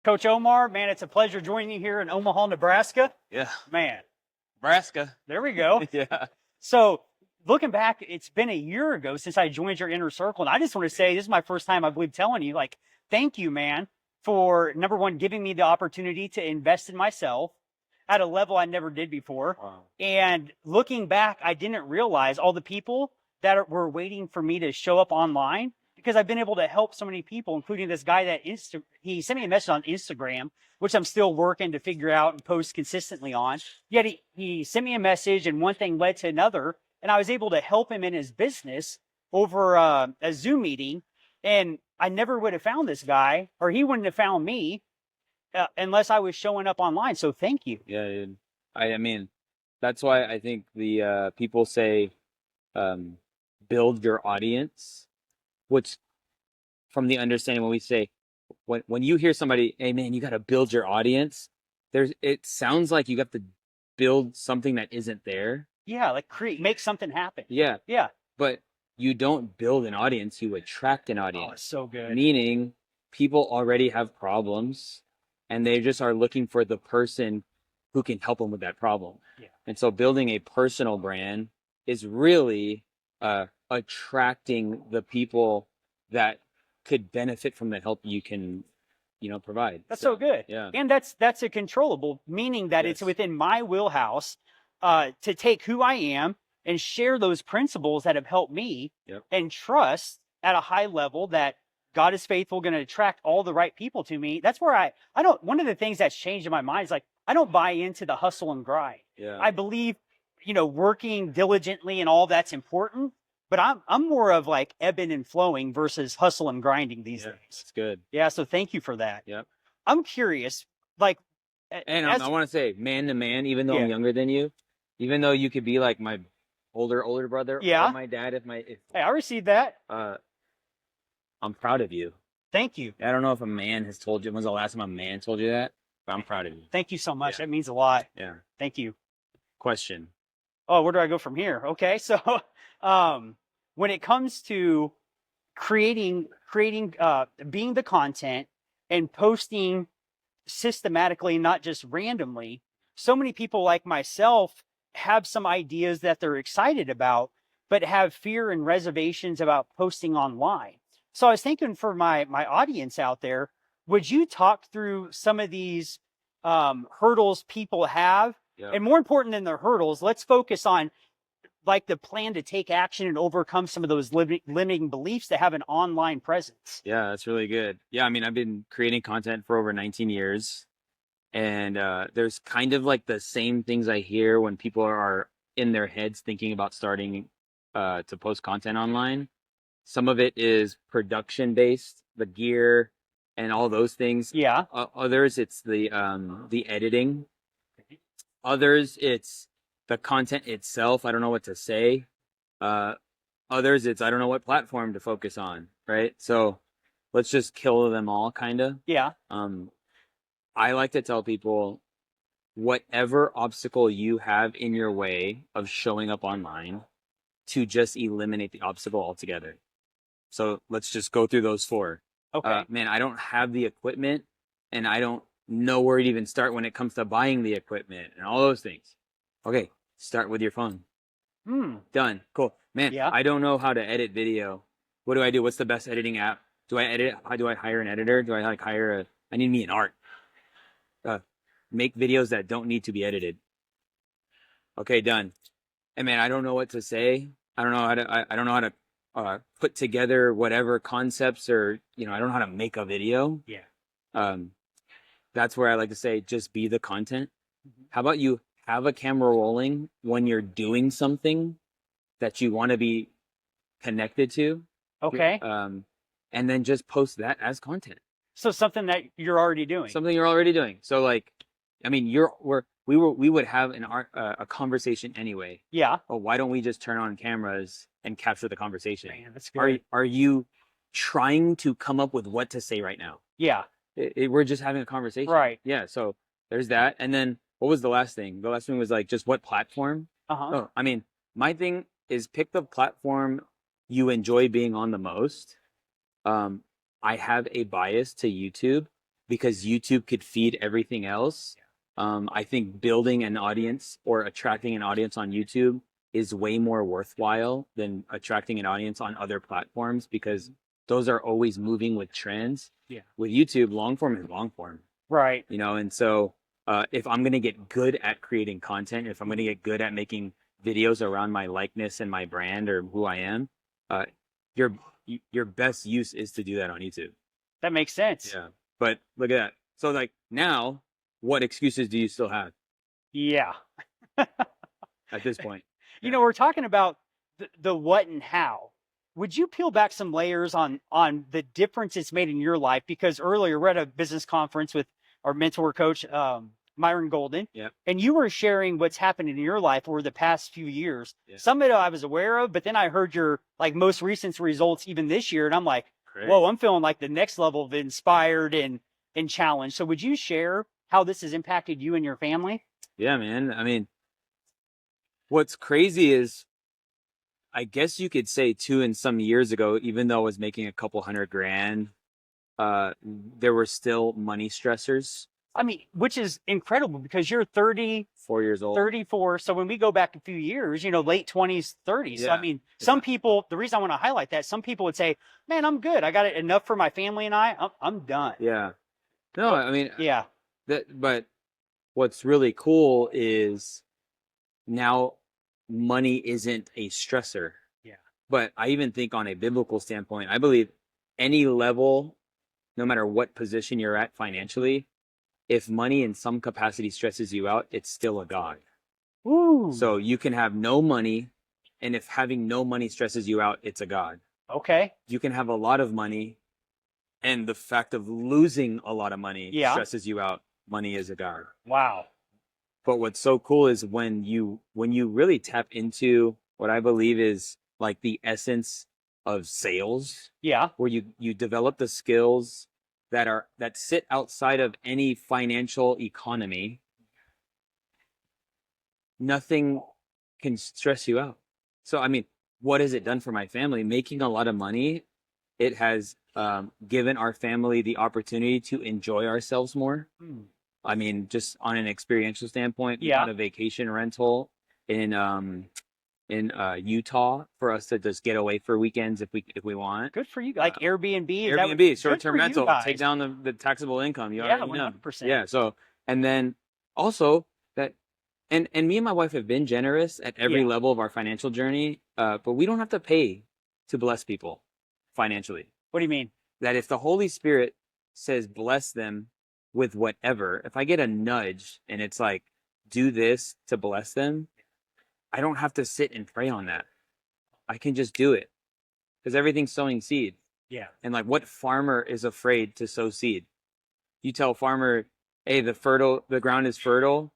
Coach Omar, man, it's a pleasure joining you here in Omaha, Nebraska. Yeah. Man, Nebraska. there we go. Yeah. So looking back, it's been a year ago since I joined your inner circle. And I just want to say, this is my first time, I believe, telling you, like, thank you, man, for number one, giving me the opportunity to invest in myself at a level I never did before. Wow. And looking back, I didn't realize all the people that were waiting for me to show up online, because I've been able to help so many people, including this guy that he sent me a message on Instagram, which I'm still working to figure out and post consistently on. Yet he sent me a message, and one thing led to another, and I was able to help him in his business over a Zoom meeting. And I never would have found this guy, or he wouldn't have found me, unless I was showing up online. So thank you. Yeah, dude. I mean, that's why I think the people say build your audience, which from the understanding when we say when you hear somebody, hey man, you got to build your audience, it sounds like you got to build something that isn't there. Yeah, like make something happen. Yeah. Yeah. But you don't build an audience, you attract an Oh, audience. it's so good. Meaning people already have problems and they just are looking for the person who can help them with that problem. Yeah. And so building a personal brand is really attracting the people that could benefit from the help you can, provide. That's so good. Yeah. And that's a controllable, meaning that it's Yes. within my wheelhouse to take who I am and share those principles that have helped me. Yep. And trust at a high level that God is faithful, going to attract all the right people to me. That's where I don't, one of the things that's changed in my mind is, like, I don't buy into the hustle and grind. Yeah. I believe, working diligently and all that's important, but I'm more of like ebbing and flowing versus hustle and grinding these days. That's good. Yeah. So thank you for that. Yep. I'm curious, like, And I want to say, man to man, even though I'm younger than you, even though you could be like my older brother or my dad, hey, I received that. I'm proud of you. Thank you. I don't know if a man has told you, when's the last time a man told you that, but I'm proud of you. Thank you so much. Yeah. That means a lot. Yeah. Thank you. Question. Oh, where do I go from here? Okay. So, when it comes to creating, being the content and posting systematically, not just randomly, so many people like myself have some ideas that they're excited about, but have fear and reservations about posting online. So I was thinking, for my audience out there, would you talk through some of these hurdles people have? Yep. And more important than the hurdles, let's focus on like the plan to take action and overcome some of those limiting beliefs that have an online presence. Yeah, that's really good. Yeah, I mean, I've been creating content for over 19 years. And there's kind of like the same things I hear when people are in their heads thinking about starting to post content online. Some of it is production based, the gear and all those things. Yeah. Others, it's the editing. Others, it's the content itself. I don't know what to say. Others, it's I don't know what platform to focus on. Right. So let's just kill them all, kind of. Yeah. I like to tell people, whatever obstacle you have in your way of showing up online, to just eliminate the obstacle altogether. So let's just go through those 4. Okay. Man, I don't have the equipment and I don't know where to even start when it comes to buying the equipment and all those things. Okay, start with your phone. Done. Cool. Man, I don't know how to edit video. What do I do? What's the best editing app? Do I edit? How do I hire an editor? Do I I need me an art. Make videos that don't need to be edited. Okay, done. And man, I don't know what to say. I don't know how to put together whatever concepts, or I don't know how to make a video. Yeah. That's where I like to say, just be the content. How about you have a camera rolling when you're doing something that you want to be connected to? Okay. And then just post that as content. So something that you're already doing. Something you're already doing. So like, I mean, we would have a conversation anyway. Yeah. Oh, why don't we just turn on cameras and capture the conversation? Man, that's good. Are you trying to come up with what to say right now? Yeah. We're just having a conversation. Right. Yeah. So there's that. And then what was the last thing? The last thing was like, just what platform? Oh, I mean, my thing is pick the platform you enjoy being on the most. I have a bias to YouTube because YouTube could feed everything else. I think building an audience or attracting an audience on YouTube is way more worthwhile than attracting an audience on other platforms, because those are always moving with trends. Yeah. With YouTube, long form is long form. Right. You know, and so if I'm going to get good at creating content, if I'm going to get good at making videos around my likeness and my brand or who I am, your best use is to do that on YouTube. That makes sense. Yeah. But look at that. So like now, what excuses do you still have? Yeah. At this point? You know, we're talking about the what and how. Would you peel back some layers on the difference it's made in your life? Because earlier we're at a business conference with our mentor coach, Myron Golden, and you were sharing what's happened in your life over the past few years. Some of it I was aware of, but then I heard your like most recent results even this year, and I'm like, whoa, I'm feeling like the next level of inspired and challenged. So would you share how this has impacted you and your family? Yeah, man. I mean, what's crazy is, I guess you could say too, in some years ago, even though I was making a couple $100,000, there were still money stressors. I mean, which is incredible because you're 34 years old. 34. So when we go back a few years, you know, late 20s, 30s. So I mean, some people, the reason I want to highlight that, some people would say, man, I'm good. I got it enough for my family and I'm done. Yeah. No, I mean, yeah. But what's really cool is now money isn't a stressor. Yeah. But I even think on a biblical standpoint, I believe any level, no matter what position you're at financially, if money in some capacity stresses you out, it's still a God. Ooh. So you can have no money, and if having no money stresses you out, it's a God. Okay. You can have a lot of money, and the fact of losing a lot of money stresses you out. Money is a God. Wow. But what's so cool is when you really tap into what I believe is like the essence of sales. Yeah. Where you develop the skills that sit outside of any financial economy. Nothing can stress you out. So I mean, what has it done for my family? Making a lot of money, it has given our family the opportunity to enjoy ourselves more. I mean, just on an experiential standpoint, we got a vacation rental in Utah for us to just get away for weekends if we want. Good for you. Like Airbnb. Airbnb, short-term rental. Take down the taxable income. You already know. 100%. Yeah. So, and then also that, and me and my wife have been generous at every level of our financial journey, but we don't have to pay to bless people financially. What do you mean? That if the Holy Spirit says bless them with whatever, if I get a nudge and it's like, do this to bless them, I don't have to sit and pray on that. I can just do it because everything's sowing seed. Yeah. And like, what farmer is afraid to sow seed? You tell a farmer, hey, the ground is fertile.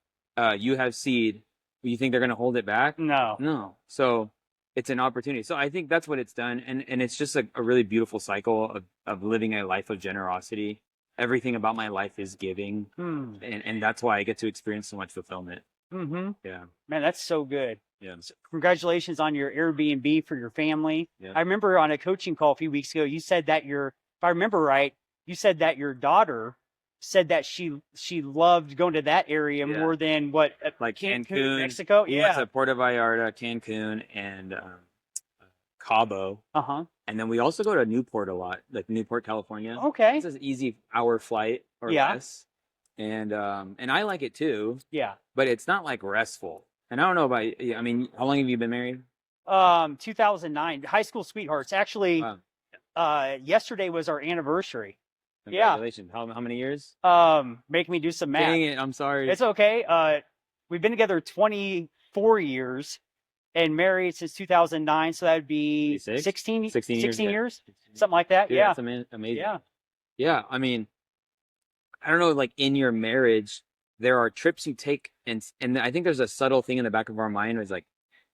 You have seed. You think they're going to hold it back? No. So it's an opportunity. So I think that's what it's done. And it's just a really beautiful cycle of living a life of generosity. Everything about my life is giving. And that's why I get to experience so much fulfillment. Yeah. Man, that's so good. Yeah. So congratulations on your Airbnb for your family. Yeah. I remember on a coaching call a few weeks ago, you said that if I remember right, you said that your daughter said that she loved going to that area more than what, like Cancun, Mexico. We went to Puerto Vallarta, Cancun, and Cabo. And then we also go to Newport a lot, like Newport, California. Okay. It's an easy hour flight or less. And I like it too. Yeah. But it's not like restful. And I don't know about you. I mean, how long have you been married? 2009. High school sweethearts. Actually, yesterday was our anniversary. Congratulations. How many years? Make me do some math. Dang it, I'm sorry. It's okay. We've been together 24 years and married since 2009. So that would be 16 years, something like that. Dude, yeah. That's amazing. Yeah. Yeah. I mean, I don't know, like in your marriage, there are trips you take, and I think there's a subtle thing in the back of our mind is like,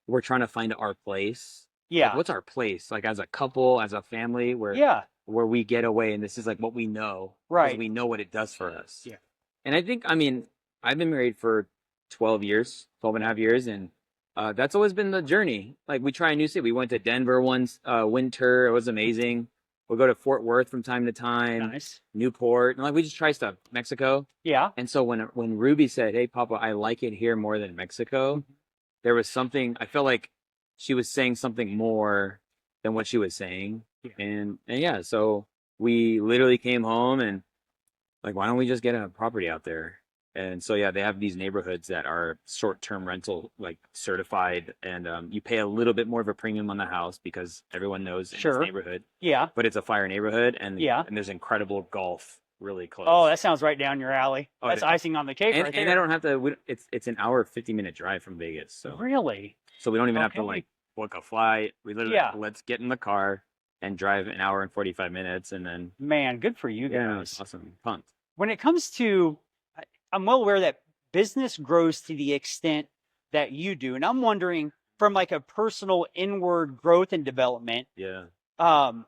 we're trying to find our place. Yeah. Like, what's our place? Like as a couple, as a family, where we get away and this is like what we know. Right. We know what it does for us. Yeah. And I think, I mean, I've been married for 12 and a half years. And that's always been the journey. Like we try a new city. We went to Denver once, winter. It was amazing. We'll go to Fort Worth from time to time, Nice. Newport, and like we just try stuff. Mexico. Yeah. And so when Ruby said, "Hey, Papa, I like it here more than Mexico," there was something. I felt like she was saying something more than what she was saying, and yeah, so we literally came home and like, why don't we just get a property out there? And so yeah, they have these neighborhoods that are short-term rental, like certified, and you pay a little bit more of a premium on the house because everyone knows in this neighborhood. Yeah. But it's a fire neighborhood, and Yeah. and there's incredible golf really close. Oh, that sounds right down your alley. Oh, That's icing on the cake right there. And I don't have to. It's an hour 50-minute drive from Vegas, so Really. So we don't even have to like book a flight. We literally let's get in the car and drive an hour and 45 minutes, and then man, good for you guys. Yeah, it's awesome, pumped. When it comes to, I'm well aware that business grows to the extent that you do, and I'm wondering from like a personal inward growth and development. Yeah.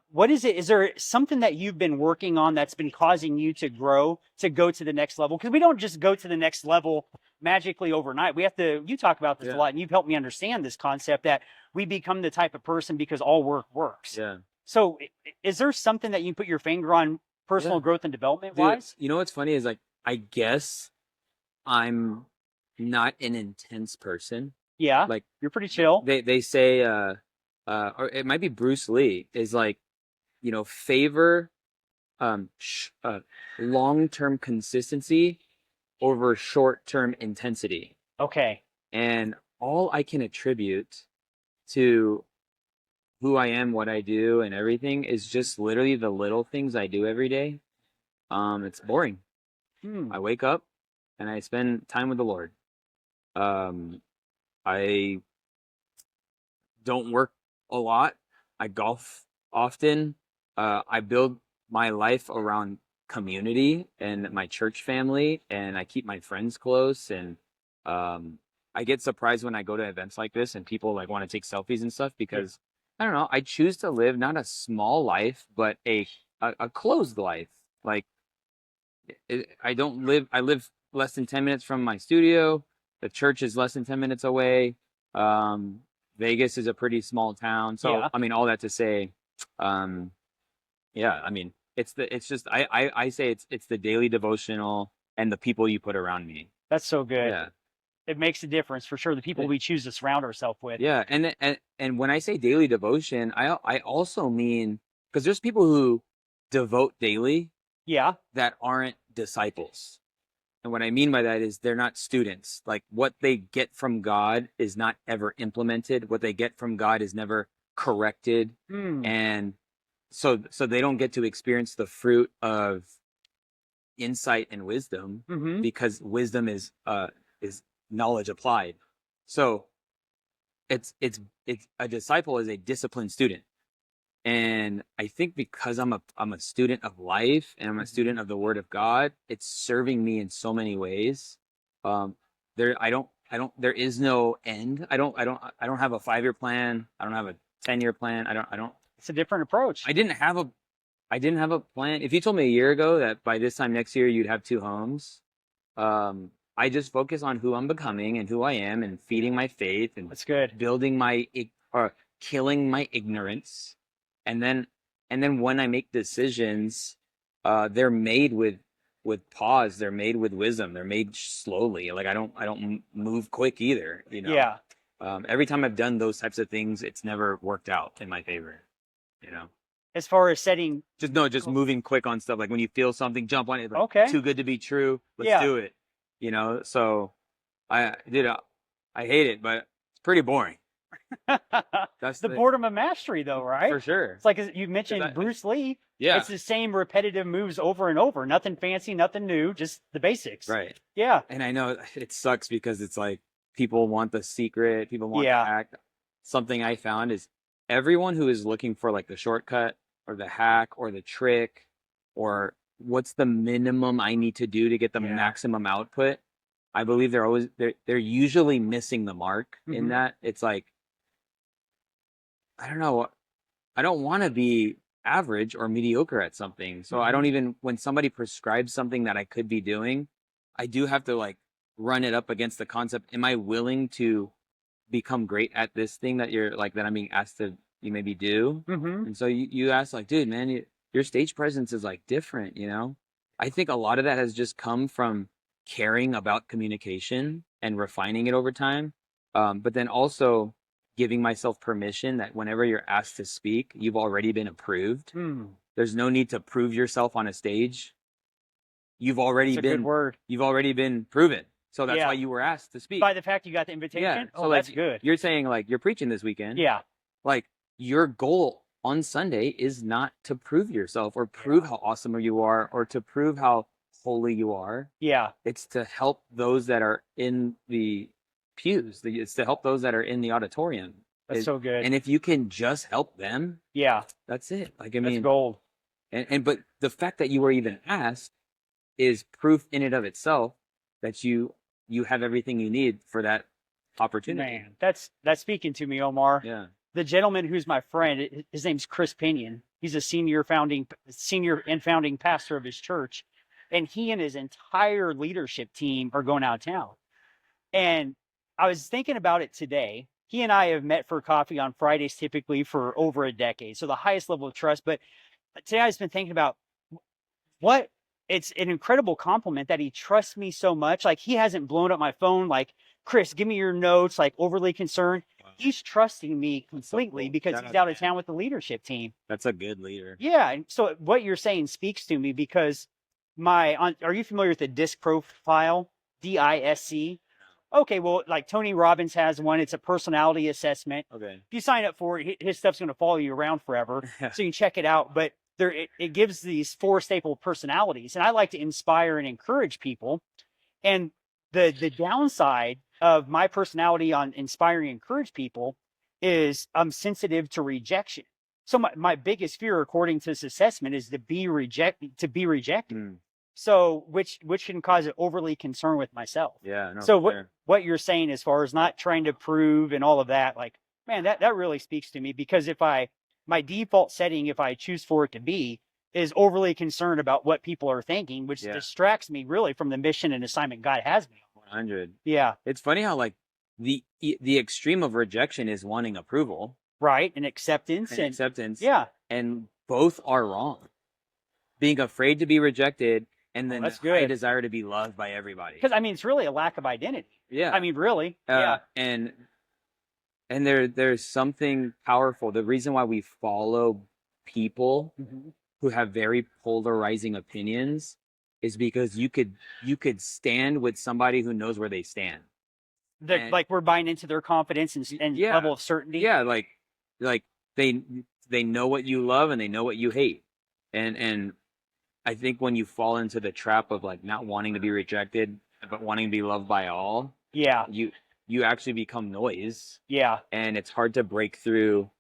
What is it? Is there something that you've been working on that's been causing you to grow, to go to the next level? Because we don't just go to the next level magically overnight. We have to, you talk about this a lot, and you've helped me understand this concept that we become the type of person because all work works. Yeah. So is there something that you put your finger on personal growth and development wise? You know what's funny is like, I guess I'm not an intense person. Yeah. Like you're pretty chill. They say, or it might be Bruce Lee is like, favor, long-term consistency over short-term intensity. Okay. And all I can attribute to who I am, what I do, and everything is just literally the little things I do every day. It's boring. I wake up and I spend time with the Lord. I don't work a lot. I golf often. I build my life around community and my church family, and I keep my friends close. And I get surprised when I go to events like this and people like want to take selfies and stuff because I don't know. I choose to live not a small life, but a closed life. Like I live less than 10 minutes from my studio. The church is less than 10 minutes away. Vegas is a pretty small town. So, I mean, all that to say, I mean, I say it's the daily devotional and the people you put around me. That's so good. Yeah. It makes a difference for sure. The people we choose to surround ourselves with. Yeah. And when I say daily devotion, I also mean, because there's people who devote daily. Yeah. That aren't disciples. And what I mean by that is they're not students. Like what they get from God is not ever implemented. What they get from God is never corrected. And so they don't get to experience the fruit of insight and wisdom because wisdom is knowledge applied. So it's a disciple is a disciplined student. And I think because I'm a student of life and I'm a student of the Word of God, it's serving me in so many ways. There is no end. I don't have a 5-year plan. I don't have a 10-year plan. I don't. It's a different approach. I didn't have a plan. If you told me a year ago that by this time next year you'd have 2 homes, I just focus on who I'm becoming and who I am and feeding my faith and that's good. Building or killing my ignorance. And then when I make decisions, they're made with pause. They're made with wisdom. They're made slowly. Like I don't move quick either. Yeah. Every time I've done those types of things, it's never worked out in my favor. As far as setting, just moving quick on stuff. Like when you feel something, jump on it. Like, okay. Too good to be true. Let's do it. So I hate it, but it's pretty boring. That's the boredom of mastery, though, right? For sure. It's like you mentioned Bruce Lee. Yeah. It's the same repetitive moves over and over. Nothing fancy, nothing new, just the basics. Right. Yeah. And I know it sucks because it's like people want the secret, people want the hack. Something I found is everyone who is looking for like the shortcut or the hack or the trick or what's the minimum I need to do to get the maximum output, I believe they're usually missing the mark in that. It's like, I don't know. I don't want to be average or mediocre at something. So I don't even, when somebody prescribes something that I could be doing, I do have to like run it up against the concept. Am I willing to become great at this thing that you're like, that I'm being asked to you maybe do? And so you ask like, dude, man, your stage presence is like different, you know? I think a lot of that has just come from caring about communication and refining it over time. But then also giving myself permission that whenever you're asked to speak, you've already been approved. There's no need to prove yourself on a stage. You've already That's a good word. you've already been proven. So that's Yeah. why you were asked to speak. By the fact you got the invitation? Yeah. Oh, So like, that's good. you're saying like you're preaching this weekend. Yeah. Like your goal on Sunday is not to prove yourself or prove how awesome you are or to prove how holy you are. Yeah. It's to help those that are in the pews. It's to help those that are in the auditorium. That's so good. And if you can just help them, yeah, that's it. Like, I that's mean, gold. But the fact that you were even asked is proof in and of itself that you have everything you need for that opportunity. Man, that's speaking to me, Omar. Yeah. The gentleman who's my friend, his name's Chris Pinion. He's a senior and founding pastor of his church, and he and his entire leadership team are going out of town. And I was thinking about it today. He and I have met for coffee on Fridays typically for over a decade, so the highest level of trust. But today I've been thinking about what it's an incredible compliment that he trusts me so much. Like, he hasn't blown up my phone like, Chris, give me your notes, like overly concerned. Wow. He's trusting me completely because he's out of town with the leadership team. That's a good leader. Yeah. And so what you're saying speaks to me because are you familiar with the DISC profile? DISC? Okay, well, like Tony Robbins has one. It's a personality assessment. Okay. If you sign up for it, his stuff's going to follow you around forever. So you can check it out. But it gives these 4 staple personalities. And I like to inspire and encourage people. And the downside of my personality on inspiring and encourage people is I'm sensitive to rejection. So my biggest fear, according to this assessment, is to be rejected. So which can cause an overly concern with myself. Yeah. No, so what you're saying as far as not trying to prove and all of that, like, man, that really speaks to me, because my default setting, if I choose for it to be, is overly concerned about what people are thinking, which distracts me really from the mission and assignment God has me on. 100. Yeah. It's funny how like the extreme of rejection is wanting approval. Right. And acceptance. And acceptance. Yeah. And both are wrong. Being afraid to be rejected and then that's good. I desire to be loved by everybody. Because I mean, it's really a lack of identity. Yeah. I mean, really. And there's something powerful. The reason why we follow people who have very polarizing opinions is because you could stand with somebody who knows where they stand. Like we're buying into their confidence and level of certainty. Yeah, like they know what you love and they know what you hate. And I think when you fall into the trap of like not wanting to be rejected but wanting to be loved by all, you actually become noise. Yeah. And it's hard to break through,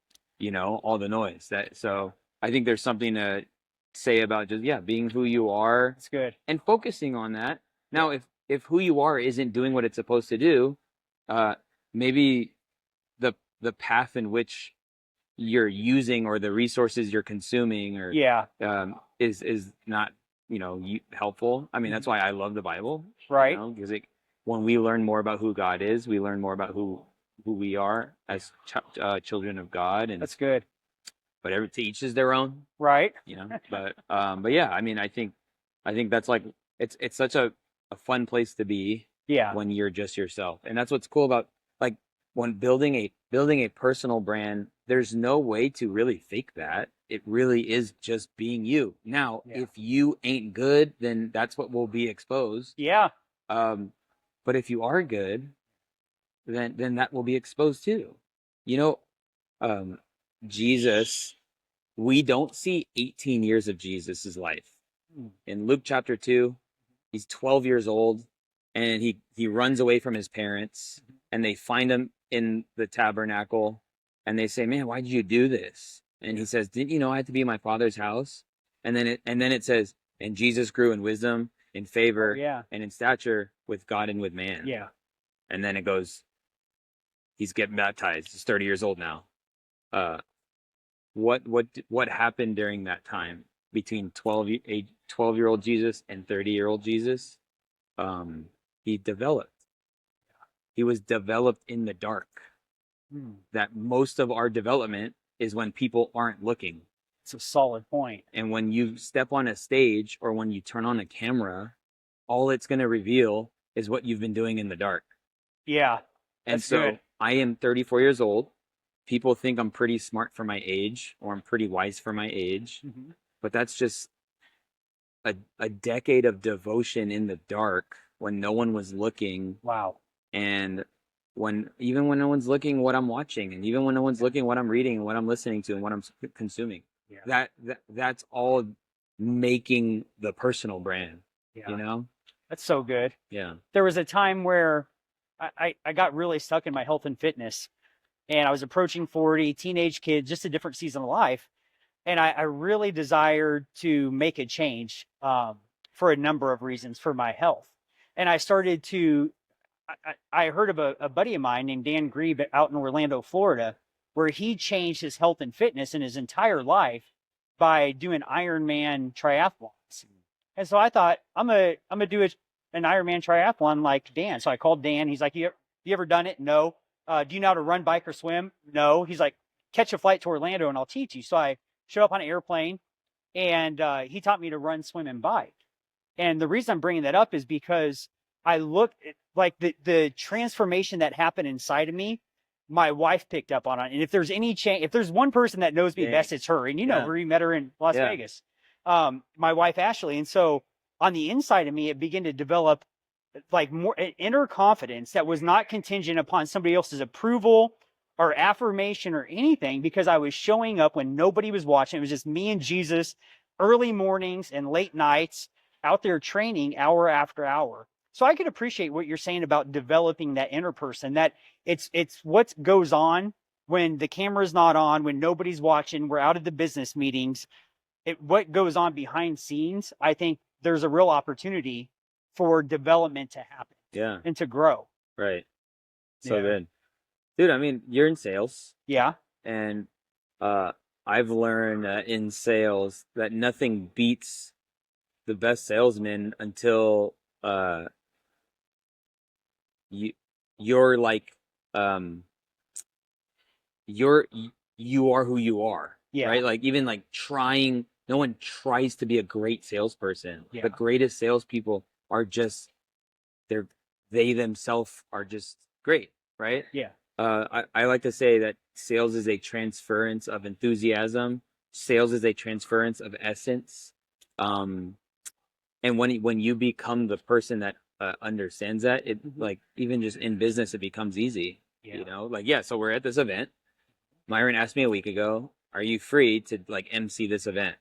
all the noise. So I think there's something to say about just being who you are. That's good. And focusing on that. Now if who you are isn't doing what it's supposed to do, maybe the path in which you're using or the resources you're consuming or is not helpful. I mean, that's why I love the Bible, right? Because when we learn more about who God is, we learn more about who we are as children of God. And that's good. But to each is their own, right? But yeah, I mean, I think that's like it's such a fun place to be. Yeah. When you're just yourself, and that's what's cool about like when building a personal brand. There's no way to really fake that. It really is just being you. Now, if you ain't good, then that's what will be exposed. Yeah. But if you are good, then that will be exposed too. Jesus, we don't see 18 years of Jesus's life. In Luke chapter 2, he's 12 years old and he runs away from his parents and they find him in the tabernacle and they say, "Man, why did you do this?" And he says, "Didn't you know I had to be in my Father's house?" And then it says, "And Jesus grew in wisdom, in favor, and in stature with God and with man." Yeah. And then it goes, he's getting baptized. He's 30 years old now. What happened during that time between 12-year-old Jesus and 30-year-old Jesus? He developed. He was developed in the dark. That most of our development is when people aren't looking. It's a solid point. And when you step on a stage or when you turn on a camera, all it's going to reveal is what you've been doing in the dark. Yeah. And That's so good. I am 34 years old. People think I'm pretty smart for my age or I'm pretty wise for my age, but that's just a decade of devotion in the dark when no one was looking. Wow. And even when no one's looking what I'm watching, and even when no one's looking what I'm reading and what I'm listening to and what I'm consuming. Yeah. That's all making the personal brand. Yeah. You know? That's so good. Yeah. There was a time where I got really stuck in my health and fitness, and I was approaching 40, teenage kid, just a different season of life. And I really desired to make a change for a number of reasons for my health. And I started to, I heard of a buddy of mine named Dan Grebe out in Orlando, Florida, where he changed his health and fitness in his entire life by doing Ironman triathlons. And so I thought, I'm gonna do an Ironman triathlon like Dan. So I called Dan. He's like, you ever done it? No. Do you know how to run, bike, or swim? No. He's like, catch a flight to Orlando and I'll teach you. So I showed up on an airplane, and he taught me to run, swim, and bike. And the reason I'm bringing that up is because I looked at like the transformation that happened inside of me. My wife picked up on it. And if there's any change, if there's one person that knows me best, it's her. And you know her, you met her in Las Vegas. My wife, Ashley. And so on the inside of me, it began to develop like more inner confidence that was not contingent upon somebody else's approval or affirmation or anything, because I was showing up when nobody was watching. It was just me and Jesus, early mornings and late nights out there training hour after hour. So I could appreciate what you're saying about developing that inner person, that it's what goes on when the camera's not on, when nobody's watching, we're out of the business meetings. What goes on behind scenes, I think there's a real opportunity for development to happen. Yeah. And to grow. Right. So good. Dude, I mean, you're in sales. Yeah. And I've learned in sales that nothing beats the best salesman until you're like you are who you are. Yeah. Right? Like even like trying, no one tries to be a great salesperson. Yeah. The greatest salespeople are just they themselves are just great, right? Yeah. I like to say that sales is a transference of enthusiasm. Sales is a transference of essence. And when you become the person that understands that, it like even just in business, it becomes easy. Yeah. You know, like so we're at this event. Myron asked me a week ago, "Are you free to like MC this event?"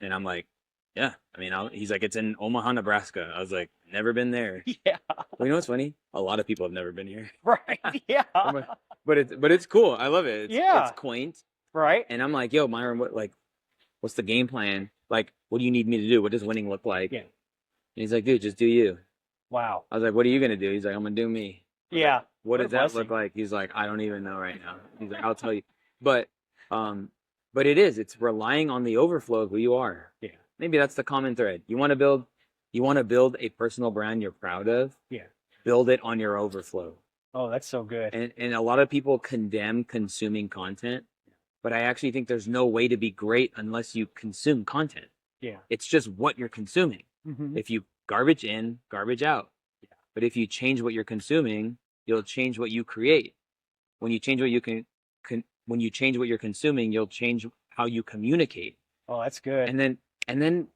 And I'm like, "Yeah." I mean, he's like, "It's in Omaha, Nebraska." I was like, "Never been there." Yeah. Well, you know what's funny? A lot of people have never been here. Right. Yeah. But it's cool. I love it. It's quaint. Right. And I'm like, "Yo, Myron, what's the game plan? Like, what do you need me to do? What does winning look like?" Yeah. And he's like, "Dude, just do you." Wow. I was like, "What are you gonna do?" He's like, "I'm gonna do me." Yeah. Like, what does that look like? He's like, "I don't even know right now." He's like, "I'll tell you." But it's relying on the overflow of who you are. Yeah. Maybe that's the common thread. You want to build a personal brand you're proud of. Yeah. Build it on your overflow. Oh, that's so good. And a lot of people condemn consuming content, but I actually think there's no way to be great unless you consume content. Yeah. It's just what you're consuming. Mm-hmm. If you garbage in, garbage out. Yeah. But if you change what you're consuming, you'll change what you create. When you change what you when you change what you're consuming, you'll change how you communicate. Oh, that's good. And then,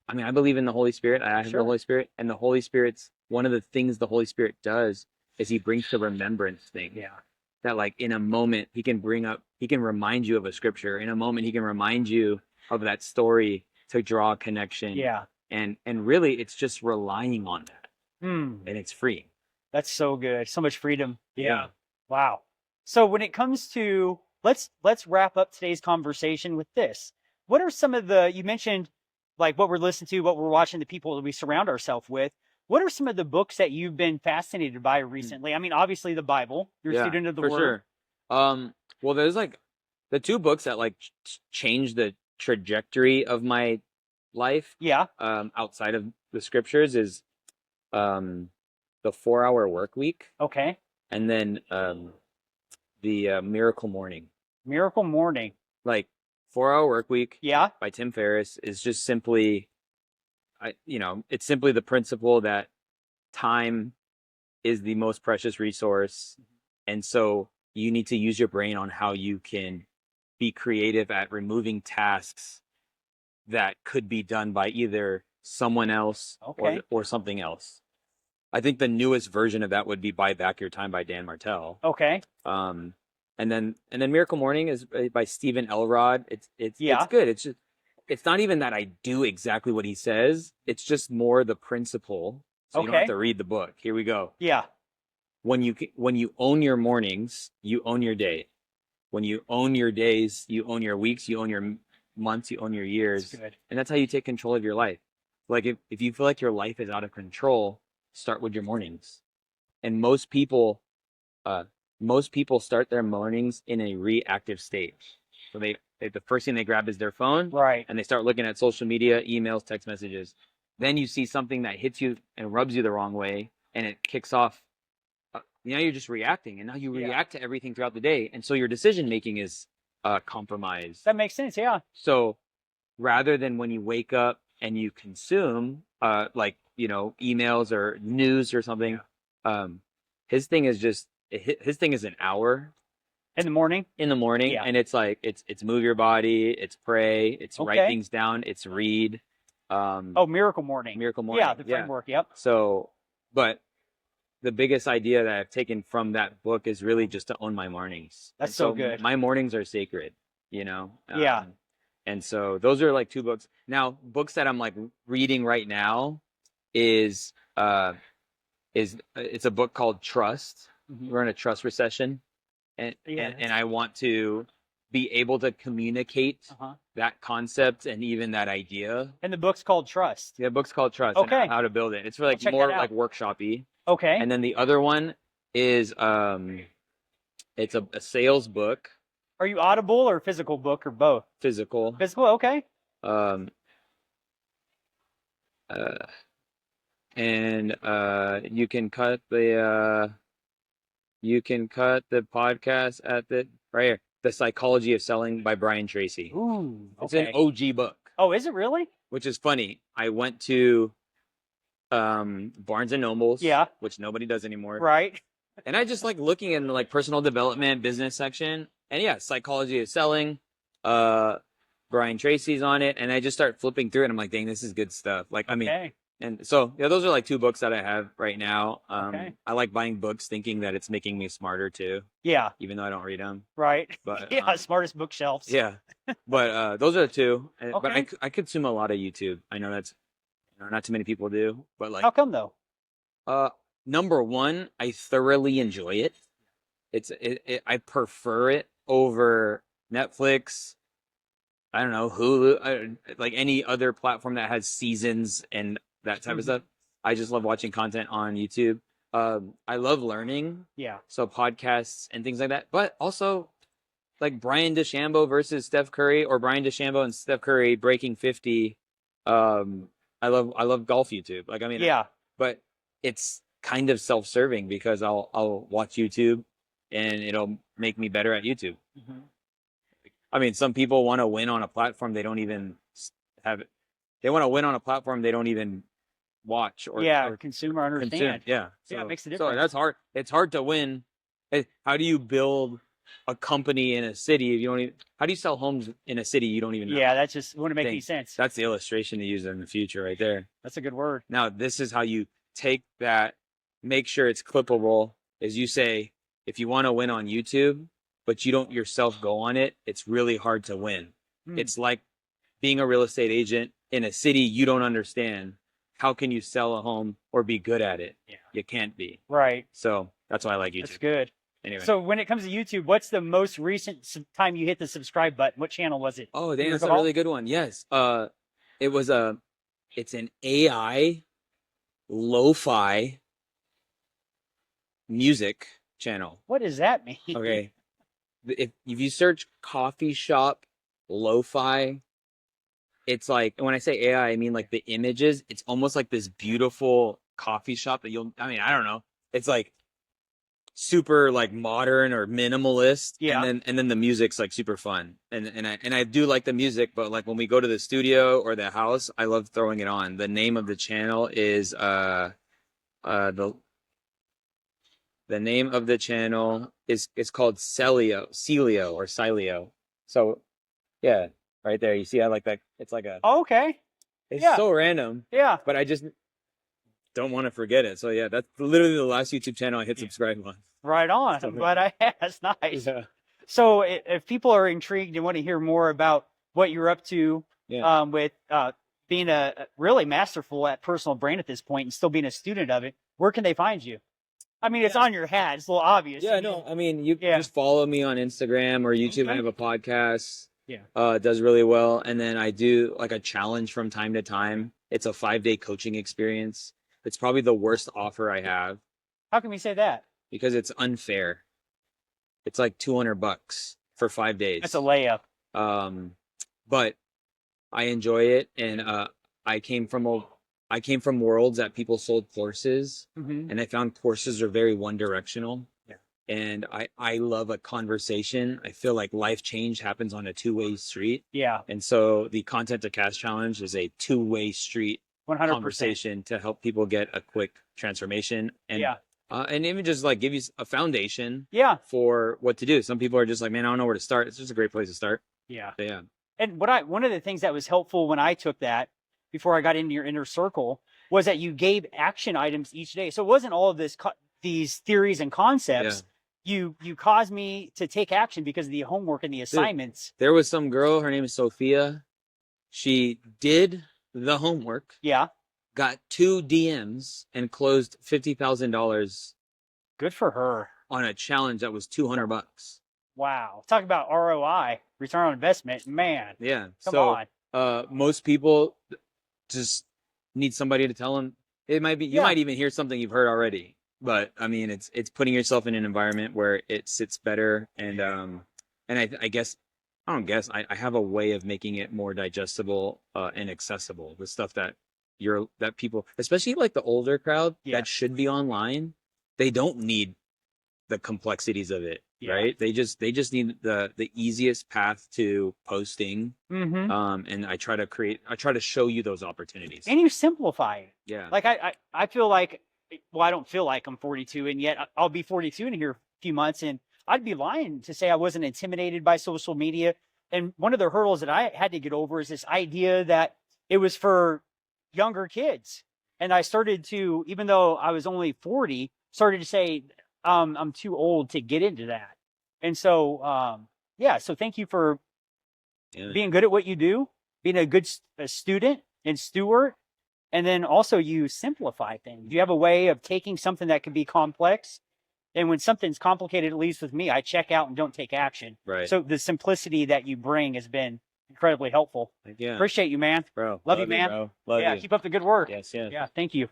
I mean, I believe in the Holy Spirit. I have the Holy Spirit, and the Holy Spirit's one of the things the Holy Spirit does is he brings to remembrance things. Yeah. That like in a moment he can remind you of a scripture. In a moment he can remind you of that story to draw a connection. Yeah. And really it's just relying on that. And it's free. That's so good. So much freedom. Yeah. Wow. So when it comes to let's wrap up today's conversation with this. What are some of you mentioned like what we're listening to, what we're watching, the people that we surround ourselves with. What are some of the books that you've been fascinated by recently? I mean, obviously the Bible. You're a student of the Word. Sure. Well, there's like the two books that like changed the trajectory of my life. Yeah. Outside of the scriptures is the 4-Hour Work Week. Okay. And then the Miracle Morning. Miracle Morning. Like 4-Hour Work Week Yeah. by Tim Ferriss is just simply, it's simply the principle that time is the most precious resource. And so you need to use your brain on how you can be creative at removing tasks that could be done by either someone else or something else. I think the newest version of that would be Buy Back Your Time by Dan Martell. Okay. And then Miracle Morning is by Stephen Elrod. It's good. It's just, it's not even that I do exactly what he says. It's just more the principle. So you don't have to read the book. Here we go. Yeah. When you own your mornings, you own your day. When you own your days, you own your weeks, you own your months, you own your years. That's good. And that's how you take control of your life. Like if you feel like your life is out of control, start with your mornings. And most people start their mornings in a reactive state. So they the first thing they grab is their phone, right? And they start looking at social media, emails, text messages. Then you see something that hits you and rubs you the wrong way, and it kicks off. Now you're just reacting, and now you react to everything throughout the day, and so your decision making is compromised. That makes sense, yeah. So rather than when you wake up and you consume emails or news or something, his thing is an hour in the morning, and it's like it's move your body, it's pray, it's write things down, it's read. Miracle Morning, yeah, the framework. Yep. So but the biggest idea that I've taken from that book is really just to own my mornings. That's so good. My mornings are sacred, and so those are like two books. Now, books that I'm like reading right now is it's a book called Trust. We're in a trust recession, and I want to be able to communicate that concept and even that idea. And the book's called Trust. Yeah, book's called Trust. Okay. And how to build it. It's for like more like workshop-y. Okay. And then the other one is it's a sales book. Are you Audible or physical book or both? Physical. Physical, okay. And you can cut the podcast at the right here. The Psychology of Selling by Brian Tracy. Ooh, okay. It's an OG book. Oh, is it really? Which is funny. I went to Barnes and Nobles, which nobody does anymore, right? And I just like looking in the like personal development business section, and Psychology of Selling, Brian Tracy's on it, and I just start flipping through it, and I'm like, dang, this is good stuff. Like, I mean, and so those are like two books that I have right now. I like buying books thinking that it's making me smarter too. Yeah. Even though I don't read them. Right. But smartest bookshelves. Yeah. But those are the two. But I consume a lot of YouTube. I know that's not too many people do, but like, how come though? Number one, I thoroughly enjoy it. I prefer it over Netflix. I don't know, Hulu, like any other platform that has seasons and that type of stuff. I just love watching content on YouTube. I love learning. Yeah. So podcasts and things like that, but also like Brian DeChambeau versus Steph Curry, or Brian DeChambeau and Steph Curry breaking 50. I love golf YouTube. Like, I mean, but it's kind of self-serving because I'll watch YouTube and it'll make me better at YouTube. I mean, some people want to win on a platform they don't even have. They want to win on a platform they don't even watch or consume or understand. Yeah, so, it makes a difference. So that's hard. It's hard to win. How do you build a company in a city if you don't even? How do you sell homes in a city you don't even know? Yeah, that just wouldn't make any sense. That's the illustration to use in the future right there. That's a good word. Now, this is how you take that, make sure it's clippable. Is you say, if you want to win on YouTube, but you don't yourself go on it, it's really hard to win. It's like being a real estate agent in a city you don't understand. How can you sell a home or be good at it? Yeah. You can't be. Right. So that's why I like YouTube. That's good. Anyway. So when it comes to YouTube, what's the most recent time you hit the subscribe button? What channel was it? Oh, dang, that's a really good one. Yes. It's an AI lo-fi music channel. What does that mean? Okay. If you search coffee shop lo-fi, it's like, when I say AI, I mean like the images, it's almost like this beautiful coffee shop that I don't know. It's like super like modern or minimalist. Yeah. And then the music's like super fun. And I do like the music, but like when we go to the studio or the house, I love throwing it on. The name of the channel is the name of the channel is it's called Celio or Cilio. So yeah, right there. You see I like that. It's like a Okay. it's Yeah. so random. Yeah. But I just don't want to forget it. So yeah, that's literally the last YouTube channel I hit subscribe on. Right on. So, I'm glad I asked. Nice. Yeah. So if people are intrigued and want to hear more about what you're up to with being a really masterful at personal brand at this point and still being a student of it, where can they find you? I mean, it's on your hat. It's a little obvious. Yeah, no, I mean, you just follow me on Instagram or YouTube. Okay. I have a podcast. Yeah. It does really well. And then I do like a challenge from time to time. It's a 5-day coaching experience. It's probably the worst offer I have. How can we say that? Because it's unfair. It's like $200 for 5 days. That's a layup. But I enjoy it. And I came from worlds that people sold courses, and I found courses are very one-directional. Yeah. And I love a conversation. I feel like life change happens on a two-way street. Yeah. And so the Content to Cash Challenge is a two-way street 100%. Conversation to help people get a quick transformation. And, and even just like give you a foundation for what to do. Some people are just like, man, I don't know where to start. It's just a great place to start. Yeah. So, yeah. And one of the things that was helpful when I took that, before I got into your inner circle, was that you gave action items each day. So it wasn't all of these theories and concepts. Yeah. You caused me to take action because of the homework and the assignments. There was some girl, her name is Sophia. She did the homework. Yeah. Got 2 DMs and closed $50,000. Good for her. On a challenge that was $200. Wow. Talk about ROI, return on investment. Man. Yeah. Come on. Most people just need somebody to tell them. It might be, you might even hear something you've heard already, but I mean, it's putting yourself in an environment where it sits better. And I guess, I have a way of making it more digestible, and accessible. The stuff that people, especially like the older crowd that should be online, they don't need the complexities of it. Yeah. Right. They just need the easiest path to posting. And I try to show you those opportunities. And you simplify it. Yeah. Like I feel like, well, I don't feel like I'm 42, and yet I'll be 42 in here a few months, and I'd be lying to say I wasn't intimidated by social media. And one of the hurdles that I had to get over is this idea that it was for younger kids. And I started to, even though I was only 40, started to say, I'm too old to get into that. And so, so thank you for being good at what you do, being a good student and steward. And then also you simplify things. You have a way of taking something that can be complex. And when something's complicated, at least with me, I check out and don't take action. Right. So the simplicity that you bring has been incredibly helpful. Yeah. Appreciate you, man. Bro. Love you, man. Bro. Love you. Keep up the good work. Yes, yes. Yeah, thank you.